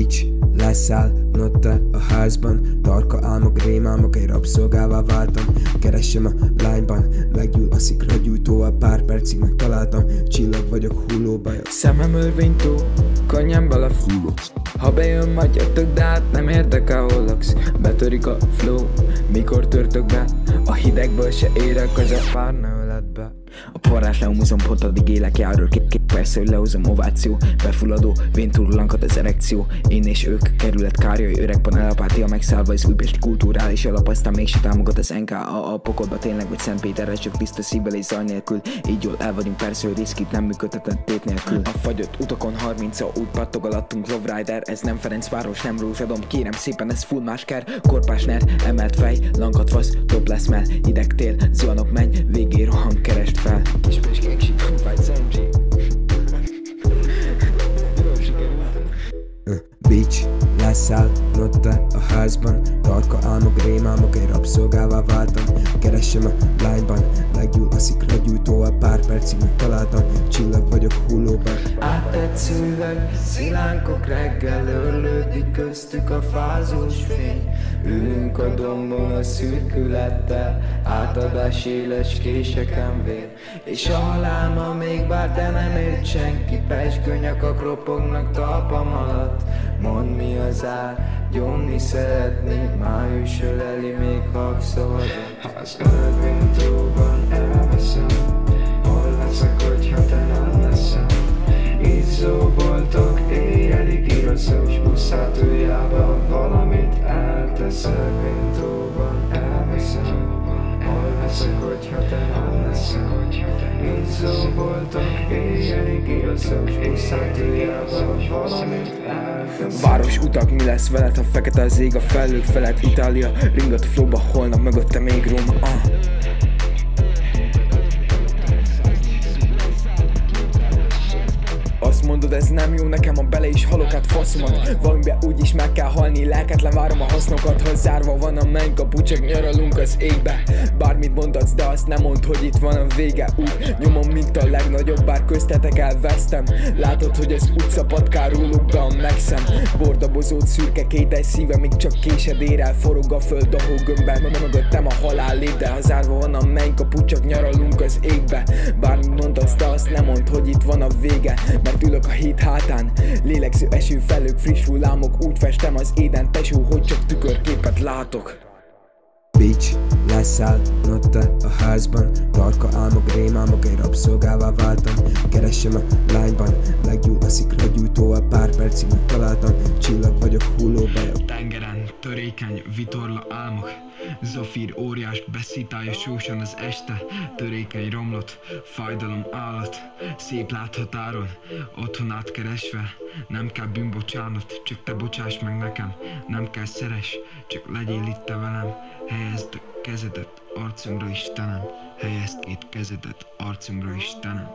Bitch, leszállnod te a házban. Tarka álmok, rémálmok, egy rabszolgává váltam. Keresem a lányban, meggyúl a szikra gyújtó. A pár percig megtaláltam, csillag vagyok hullóba. Szemem örvénytó, könnyen belefulok. Ha bejön, majd jöttök, de hát nem érdekel, hol laksz. Betörik a flow, mikor törtök be. A hidegből se érek, az a pár ne öled be. A parrás leumuzom, pont addig élek járról. Persze, hogy lehozom ováció. Befulladó, véntúrulankat az erekció. Én és ők, kerület kárjai, öreg panelapátia megszállva. Az újpesti kulturális alap, aztán mégse támogat az NK. A pokolba tényleg, vagy Szentpéterre, csak tiszta szívvel és zaj nélkül. Így jól el vagyunk, persze, hogy riskit nem működtetett tét nélkül. A fagyott utakon 30-a úgy pattog alattunk Lovrider. Ez nem Ferencváros, nem Rózsadom, kérem szépen, ez full máskár. Korpás ner, emelt fej, lankat vasz, top lesz mell. Idegtél, zuhanok, menj, végé rohan, kerest fel. És peskék sikon, vagy szemzsé. Bitch, leszállnod te a házban. Tarka álmok, rémálmok, egy rabszolgává váltam. Keresem a lányban, meggyúl a szikra gyújtó. A pár percig megtaláltam, csillag vagyok hullóban. Áttett szüveg, szilánkok reggel, örlődik köztük a fázós fény. Ülünk a dombon a szürkülettel, átadás éles késeken vér. És a halálma még bár de nem ért senki, pezsgőnyakak ropognak talpam alatt. Mondd mi az ár, gyomni szeretnék, május öleli még hangszavadat. Ha az örvénytóban elveszem, hol leszek, hogyha te nem leszel? Izzó boltok, éjjelig igazos buszátújába valamit eltesz. Örvénytóban elveszem, hol leszek, hogyha te nem leszel? Izzó boltok, éjjelig igazos buszátújába valamit eltesz. Város utak, mi lesz veled, ha fekete az ég a felhők felett? Itália, ringat a flowba, holnap mögötte még Róma. Azt mondod, ez nem jó nekem, ha bele is halok át faszomat. Valamibe úgyis meg kell halni, lelketlen várom a hasznokat. Ha zárva van a mennykapu, csak nyaralunk az égbe. Bármit mondatsz, de azt nem mondd, hogy itt van a vége. Úgy nyomom, mint a legnagyobb, bár köztetek elvesztem. Látod, hogy az utca patkán róluk be a megszem. Bordabozót szürke kétel szíve, még csak késed ér el. Forog a föld a hógömbben, mögöttem a halál lép. De ha zárva van a mennykapu, csak nyaralunk az égbe. Bármit mondatsz, de azt nem mondd, hogy itt van a vége. Mert ülök a híd hátán, lélegző eső, felők, friss hullámok. Úgy festem az éden, tesó, hogy csak tükörképet látok. Bitch, leszállnod te a házban. Tarka álmok, rémálmok, egy rabszolgává váltam. Keresem a lányban, meggyúl a szikra gyújtó. A pár percig megtaláltam, csillag vagyok hullóba. Tengeren, törékeny, vitorla álmok. Zafír óriás, beszítálja sósan az este. Törékeny romlott, fájdalom állat. Szép láthatáron, otthonát keresve. Nem kell bűnbocsánat, csak te bocsáss meg nekem. Nem kell szeres, csak legyél itt te velem. Helyezd kezedet arcomra, Istenem. Helyezd két kezedet arcomra, Istenem.